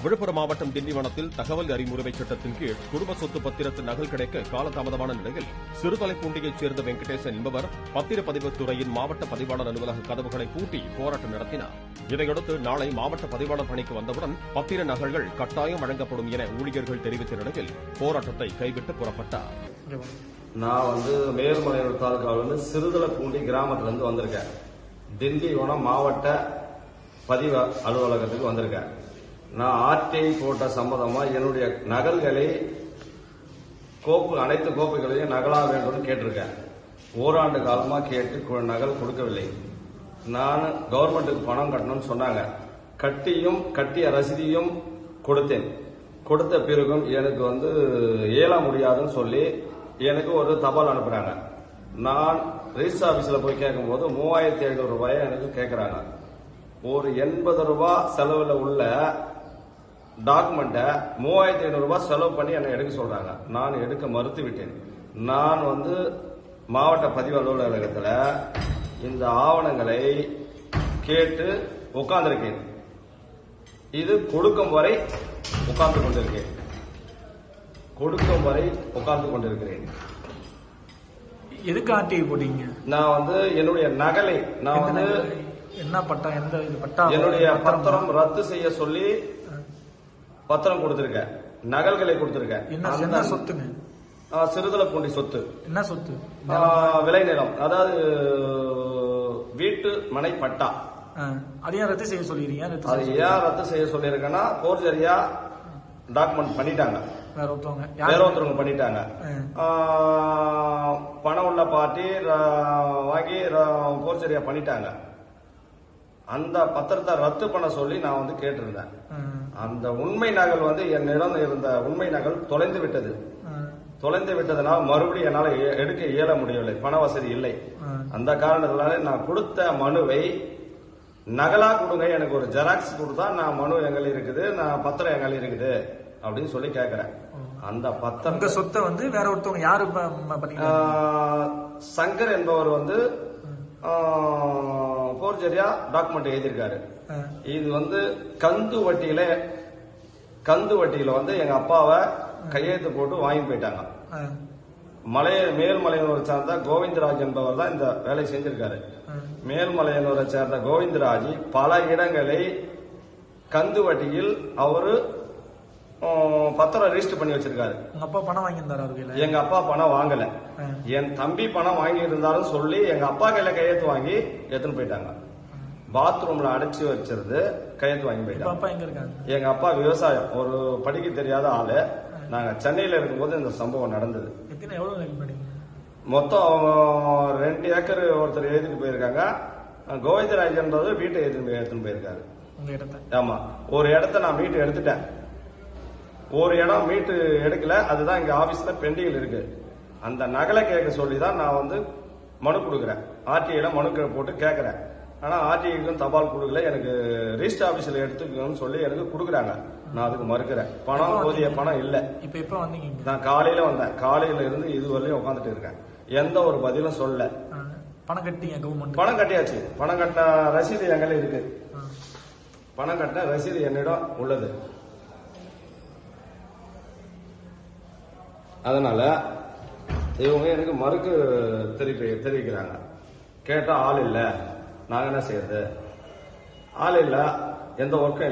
விழுப்புரம் மாவட்டம் திண்டிவனத்தில் தகவல் அறிமுறை சட்டத்தின் கீழ் குடும்ப சொத்து பத்திரத்து நகல் கிடைக்க காலதாமதமான நிலையில் சிறுதலைப்பூண்டியைச் சேர்ந்த வெங்கடேசன் என்பவர் பத்திரப்பதிவுத் துறையின் மாவட்ட பதிவாளர் அலுவலக கதவுகளை பூட்டி போராட்டம் நடத்தினார். இதையடுத்து நாளை மாவட்ட பதிவாளர் பணிக்கு வந்தவுடன் பத்திர நகல்கள் கட்டாயம் வழங்கப்படும் என ஊழியர்கள் தெரிவித்த நிலையில் போராட்டத்தை கைவிட்டு புறப்பட்டார். நான் மேல்மலையூர் தாலுகாவிலிருந்து சிறுதலைப்பூண்டி கிராமத்திலிருந்து வந்திருக்கேன். திண்டிவனம் மாவட்ட பதிவு அலுவலகத்துக்கு வந்திருக்கேன். நான் ஆர்டிஐ போட்ட சம்பந்தமா என்னுடைய நகல்களை அனைத்து கோப்புகளையும் நகலா வேண்டும் கேட்டிருக்கேன். ஓராண்டு காலமா கேட்டு நகல் கொடுக்கவில்லை. நான் கவர்மெண்ட்டுக்கு பணம் கட்டணும்னு சொன்னாங்க. கட்டிய ரசீதியும் கொடுத்தேன். கொடுத்த பிறகும் எனக்கு இயல முடியாதுன்னு சொல்லி எனக்கு ஒரு தபால் அனுப்புறாங்க. நான் ரெஜிஸ்டர் ஆபீஸ்ல போய் கேட்கும்போது 3500 ரூபாயை எனக்கு கேட்கறாங்க. ஒரு 80 ரூபாய் செலவுல உள்ள டாக்குமெண்ட்டை 3500 ரூபாய் செலவு பண்ணி என்னை எடுக்க சொல்றாங்க. நான் எடுக்க மறுத்து விட்டேன். நான் மாவட்ட பதிவு அலுவலகத்தில் இந்த ஆவணங்களை கேட்டு உட்கார்ந்திருக்கேன். இது கொடுக்கும் வரை உட்கார்ந்து கொண்டிருக்கிறேன். எதுக்கு ஆர்டிஐ போட்டீங்க? நான் என்னுடைய நகலை என்ன பட்டா எந்த பட்டா என்னுடைய பத்திரம் ரத்து செய்ய சொல்லி பத்திரம் கொடுத்திருக்கேன். நகல்களை கொடுத்திருக்கேன். என்ன சொத்துங்க? சிறுதலைப்பூண்டி சொத்து. என்ன சொத்து? விளைநிலம், அதாவது வீட்டு மனை பட்டா. அதையும் ரத்து செய்ய சொல்லிருக்கீங்க? அது ஏன் ரத்து செய்ய சொல்லியிருக்கேன்னா போர்ஜரியா டாக்குமெண்ட் பண்ணிட்டாங்க. வேற ஒருத்தவங்க பண்ணிட்டாங்க. பணம் உள்ள பார்ட்டி வாங்கி போர்ஜரியா பண்ணிட்டாங்க. அந்த பத்திரத்தை ரத்து பண்ண சொல்லி நான் கேட்டிருந்தேன். அந்த உண்மை நகல் என்னிடம் இருந்த உண்மை நகல் தொலைந்து விட்டதனால் மறுபடியும் என்னால் எடுக்க இயல முடியவில்லை. பண வசதி இல்லை. அந்த காரணத்தினால நான் கொடுத்த மனுவை நகலா கொடுங்க, எனக்கு ஒரு ஜெராக்ஸ் கொடுத்தா நான் மனு எங்கள் இருக்குது, நான் பத்திரம் எங்கள் இருக்குது அப்படின்னு சொல்லி கேட்கிறேன். அந்த பத்திரம் சொத்தை வேற ஒருத்தவங்க யாரு சங்கர் என்பவர் போர்ஜரியா டாக்குமெண்ட் எழுதியிருக்காரு. இது கந்து வட்டியில எங்க அப்பாவை கையெழுத்து போட்டு வாங்கி போயிட்டாங்க. மேல்மலையனூரை சேர்ந்த கோவிந்தராஜ் என்பவர் தான் இந்த வேலை செஞ்சிருக்காரு. மேல்மலையனூரை சேர்ந்த கோவிந்தராஜ் பல இடங்களை கந்து வட்டியில் அவரு பத்திரம் ரெஜிஸ்டர் பண்ணி வச்சிருக்காரு. அப்பா பணம் வாங்கியிருந்தாரு. எங்க அப்பா பணம் வாங்கல. என் தம்பி பணம் வாங்கி இருந்தாலும் சொல்லி எங்க அப்பா கையில கையெழுத்து வாங்கி எடுத்துன்னு போயிட்டாங்க. பாத்ரூம்ல அடைச்சு வச்சிருந்து கையெழுத்து வாங்கி போயிட்டாங்க. எங்க அப்பா விவசாயம், ஒரு படிக்க தெரியாத ஆளு. நாங்க சென்னையில இருக்கும்போது இந்த சம்பவம் நடந்தது. மொத்தம் 2 ஏக்கர் ஒருத்தர் எழுதிட்டு போயிருக்காங்க. கோவிந்தராஜ் என்பது வீட்டை எடுத்துன்னு போயிருக்காரு. ஆமா, ஒரு இடத்த நான் மீட்டு எடுத்துட்டேன். ஒரு இடம் மீட்டு எடுக்கல. அதுதான் இங்க ஆபீஸ்ல பெண்டிங் இருக்கு. அந்த நகலை கேட்க சொல்லிதான் நான் மனு கொடுக்குறேன். ஆர்டிஐல மனு போட்டு கேட்கறேன். ஆனா ஆர்டிஐக்கும் தபால் கொடுக்கல. எனக்கு ரெஜிஸ்டர் ஆபீஸ்ல எடுத்துக்கணும்னு சொல்லி எனக்கு கொடுக்குறாங்க. நான் அதுக்கு மறுக்கிறேன். போதிய பணம் இல்ல. இப்ப வந்தீங்க? நான் காலையில வந்தேன். காலையில இருந்து இதுவரையும் உட்காந்துட்டு இருக்கேன். எந்த ஒரு பதிலும் சொல்ல. பணம் கட்டிங்க? கவர்மெண்ட் பணம் கட்டியாச்சு. பணம் கட்ட ரசீது எங்கள இருக்கு. பணம் கட்ட ரசீது என்னிடம் உள்ளது. அதனால இவங்க எனக்கு மறுக்கு தெரிவிக்கிறாங்க. கேட்டா ஆள் இல்ல, நாங்க என்ன செய்யறது? ஆள் இல்ல, எந்த ஒர்க்கும்